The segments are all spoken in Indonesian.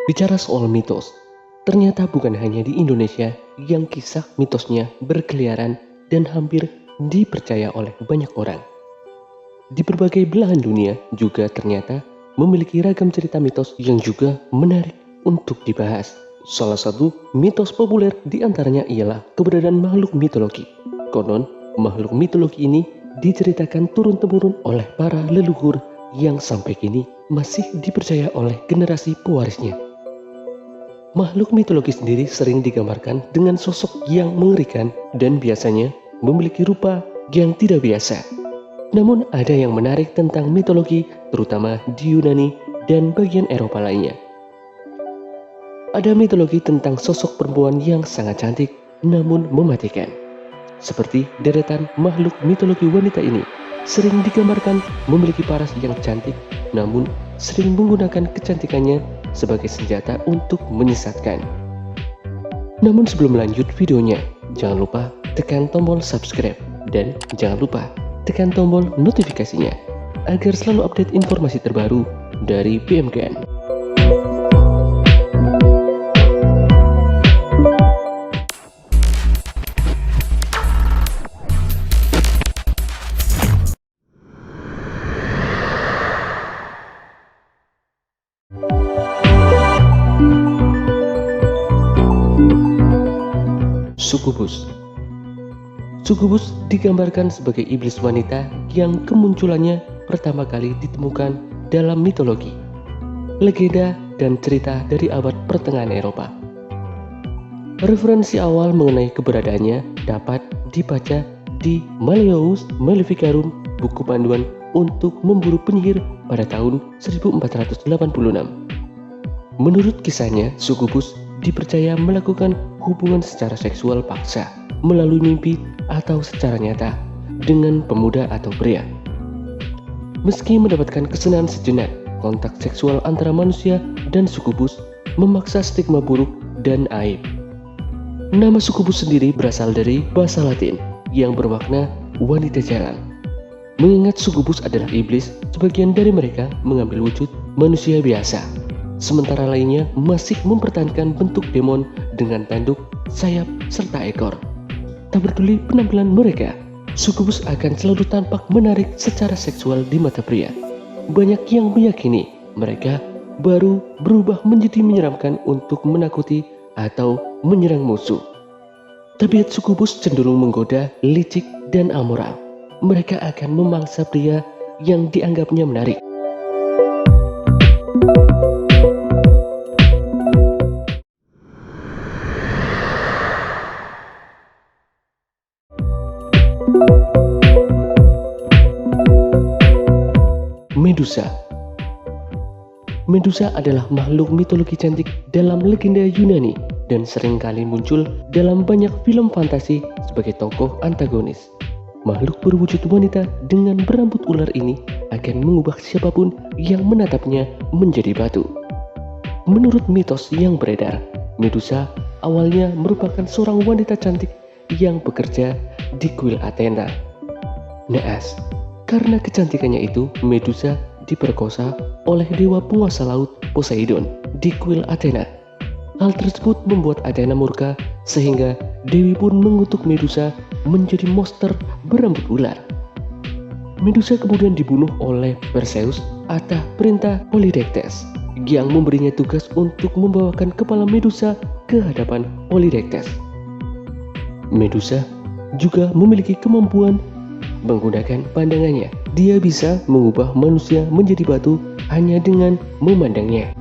Bicara soal mitos, ternyata bukan hanya di Indonesia yang kisah mitosnya berkeliaran dan hampir dipercaya oleh banyak orang. Di berbagai belahan dunia juga ternyata memiliki ragam cerita mitos yang juga menarik untuk dibahas. Salah satu mitos populer di antaranya ialah keberadaan makhluk mitologi. Konon, makhluk mitologi ini diceritakan turun-temurun oleh para leluhur yang sampai kini masih dipercaya oleh generasi pewarisnya. Makhluk mitologi sendiri sering digambarkan dengan sosok yang mengerikan dan biasanya memiliki rupa yang tidak biasa. Namun ada yang menarik tentang mitologi, terutama di Yunani dan bagian Eropa lainnya. Ada mitologi tentang sosok perempuan yang sangat cantik namun mematikan. Seperti deretan makhluk mitologi wanita ini, sering digambarkan memiliki paras yang cantik namun sering menggunakan kecantikannya sebagai senjata untuk menyesatkan. Namun sebelum lanjut videonya, jangan lupa tekan tombol subscribe dan jangan lupa tekan tombol notifikasinya agar selalu update informasi terbaru dari BMKN. Sukubus. Sukubus digambarkan sebagai iblis wanita yang kemunculannya pertama kali ditemukan dalam mitologi, legenda, dan cerita dari abad pertengahan Eropa. Referensi awal mengenai keberadaannya dapat dibaca di Malleus Maleficarum, buku panduan untuk memburu penyihir pada tahun 1486. Menurut kisahnya, Sukubus dipercaya melakukan hubungan secara seksual paksa melalui mimpi atau secara nyata dengan pemuda atau pria. Meski mendapatkan kesenangan sejenak, kontak seksual antara manusia dan sukubus memaksa stigma buruk dan aib. Nama sukubus sendiri berasal dari bahasa Latin yang bermakna wanita jalan. Mengingat sukubus adalah iblis, sebagian dari mereka mengambil wujud manusia biasa, sementara lainnya masih mempertahankan bentuk demon dengan tanduk, sayap, serta ekor. Tak peduli penampilan mereka, sukubus akan selalu tampak menarik secara seksual di mata pria. Banyak yang meyakini mereka baru berubah menjadi menyeramkan untuk menakuti atau menyerang musuh. Tabiat sukubus cenderung menggoda, licik, dan amoral. Mereka akan memangsa pria yang dianggapnya menarik. Medusa. Medusa adalah makhluk mitologi cantik dalam legenda Yunani dan seringkali muncul dalam banyak film fantasi sebagai tokoh antagonis. Makhluk berwujud wanita dengan berambut ular ini akan mengubah siapapun yang menatapnya menjadi batu. Menurut mitos yang beredar, Medusa awalnya merupakan seorang wanita cantik yang bekerja di kuil Athena. Naas, karena kecantikannya itu, Medusa diperkosa oleh dewa penguasa laut Poseidon di kuil Athena. Hal tersebut membuat Athena murka sehingga dewi pun mengutuk Medusa menjadi monster berambut ular. Medusa kemudian dibunuh oleh Perseus atas perintah Polydectes yang memberinya tugas untuk membawakan kepala Medusa ke hadapan Polydectes. Medusa juga memiliki kemampuan menggunakan pandangannya. Dia bisa mengubah manusia menjadi batu hanya dengan memandangnya.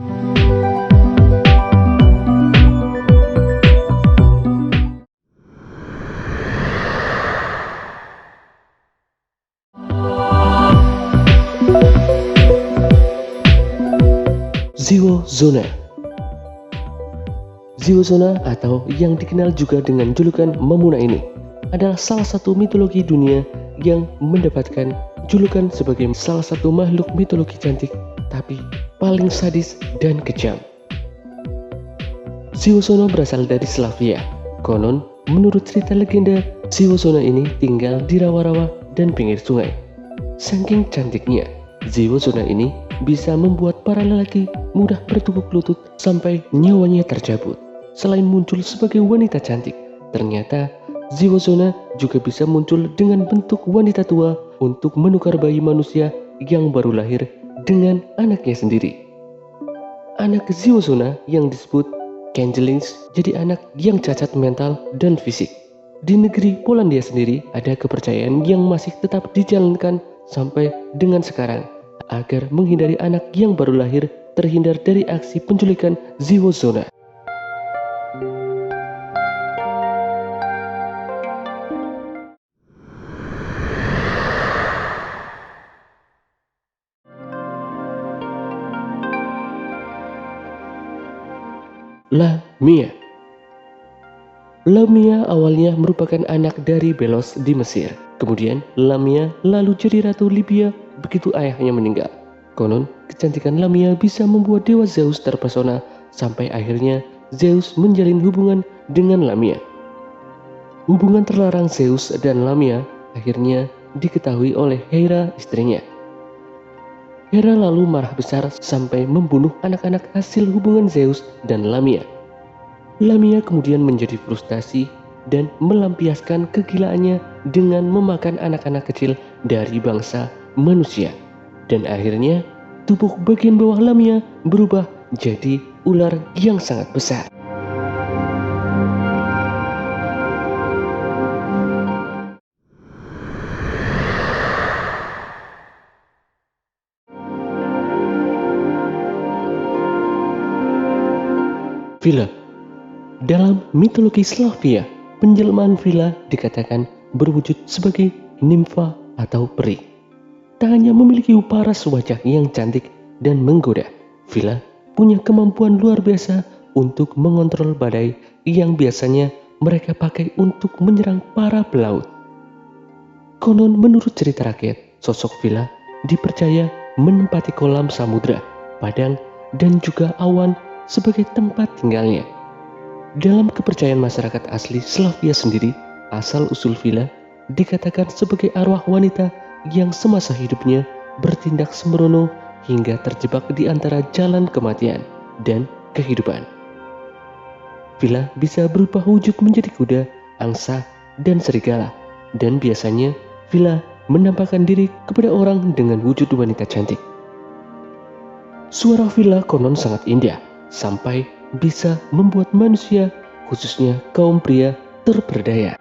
Ziwozona. Ziwozona atau yang dikenal juga dengan julukan Mamuna ini adalah salah satu mitologi dunia yang mendapatkan julukan sebagai salah satu makhluk mitologi cantik tapi paling sadis dan kejam. Ziwozona berasal dari Slavia. Konon, menurut cerita legenda, Ziwozona ini tinggal di rawa-rawa dan pinggir sungai. Saking cantiknya, Ziwozona ini bisa membuat para lelaki mudah bertukuk lutut sampai nyawanya tercabut. Selain muncul sebagai wanita cantik, ternyata Ziwazona juga bisa muncul dengan bentuk wanita tua untuk menukar bayi manusia yang baru lahir dengan anaknya sendiri. Anak Ziwazona yang disebut Kangelings jadi anak yang cacat mental dan fisik. Di negeri Polandia sendiri ada kepercayaan yang masih tetap dijalankan sampai dengan sekarang agar menghindari anak yang baru lahir terhindar dari aksi penculikan Ziwazona. Lamia. Lamia awalnya merupakan anak dari Belos di Mesir. Kemudian Lamia lalu jadi ratu Libya begitu ayahnya meninggal. Konon kecantikan Lamia bisa membuat dewa Zeus terpesona sampai akhirnya Zeus menjalin hubungan dengan Lamia. Hubungan terlarang Zeus dan Lamia akhirnya diketahui oleh Hera istrinya. Hera lalu marah besar sampai membunuh anak-anak hasil hubungan Zeus dan Lamia. Lamia kemudian menjadi frustasi dan melampiaskan kegilaannya dengan memakan anak-anak kecil dari bangsa manusia. Dan akhirnya tubuh bagian bawah Lamia berubah jadi ular yang sangat besar. Vila. Dalam mitologi Slavia, penjelmaan Vila dikatakan berwujud sebagai nimfa atau peri. Tak hanya memiliki paras wajah yang cantik dan menggoda, Vila punya kemampuan luar biasa untuk mengontrol badai yang biasanya mereka pakai untuk menyerang para pelaut. Konon menurut cerita rakyat, sosok Vila dipercaya menempati kolam samudra, padang, dan juga awan sebagai tempat tinggalnya. Dalam kepercayaan masyarakat asli Slavia sendiri, asal-usul Vila dikatakan sebagai arwah wanita yang semasa hidupnya bertindak sembrono hingga terjebak di antara jalan kematian dan kehidupan. Vila bisa berubah wujud menjadi kuda, angsa, dan serigala, dan biasanya Vila menampakkan diri kepada orang dengan wujud wanita cantik. Suara Vila konon sangat indah, sampai bisa membuat manusia, khususnya kaum pria, terperdaya.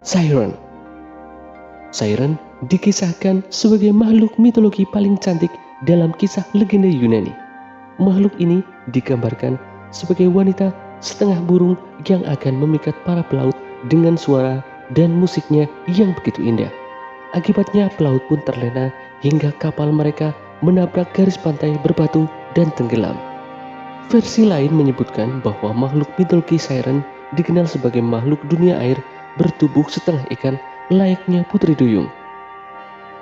Siren. Siren dikisahkan sebagai makhluk mitologi paling cantik dalam kisah legenda Yunani. Makhluk ini digambarkan sebagai wanita setengah burung yang akan memikat para pelaut dengan suara dan musiknya yang begitu indah. Akibatnya pelaut pun terlena hingga kapal mereka menabrak garis pantai berbatu dan tenggelam. Versi lain menyebutkan bahwa makhluk mitologi Siren dikenal sebagai makhluk dunia air bertubuh setengah ikan layaknya putri duyung.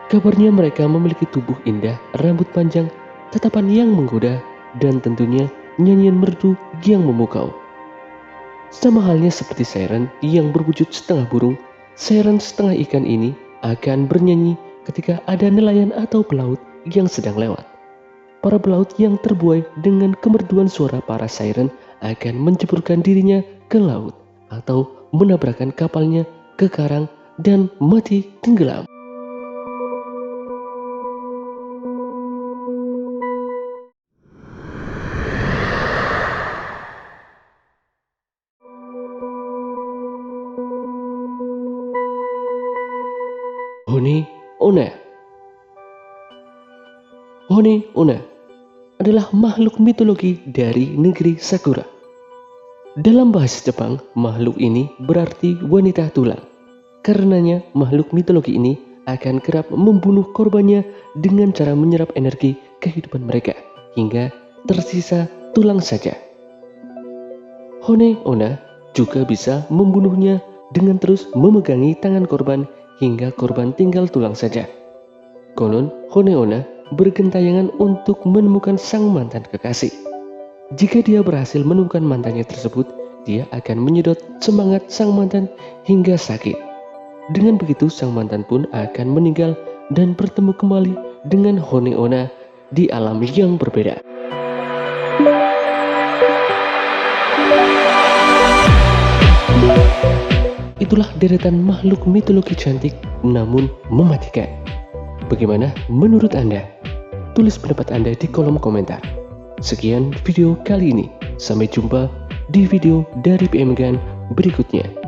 Kabarnya mereka memiliki tubuh indah, rambut panjang, tatapan yang menggoda, dan tentunya nyanyian merdu yang memukau. Sama halnya seperti Siren yang berwujud setengah burung, Siren setengah ikan ini akan bernyanyi ketika ada nelayan atau pelaut yang sedang lewat. Para pelaut yang terbuai dengan kemerduan suara para Siren akan menceburkan dirinya ke laut atau menabrakkan kapalnya ke karang dan mati tenggelam. Hone Onna. Hone Onna adalah makhluk mitologi dari negeri Sakura. Dalam bahasa Jepang, makhluk ini berarti wanita tulang. Karenanya, makhluk mitologi ini akan kerap membunuh korbannya dengan cara menyerap energi kehidupan mereka hingga tersisa tulang saja. Hone Onna juga bisa membunuhnya dengan terus memegangi tangan korban hingga korban tinggal tulang saja. Konon, Hone Onna bergentayangan untuk menemukan sang mantan kekasih. Jika dia berhasil menemukan mantannya tersebut, dia akan menyedot semangat sang mantan hingga sakit. Dengan begitu, sang mantan pun akan meninggal dan bertemu kembali dengan Honeona di alam yang berbeda. Itulah deretan makhluk mitologi cantik namun mematikan. Bagaimana menurut Anda? Tulis pendapat Anda di kolom komentar. Sekian video kali ini. Sampai jumpa di video dari PM Gan berikutnya.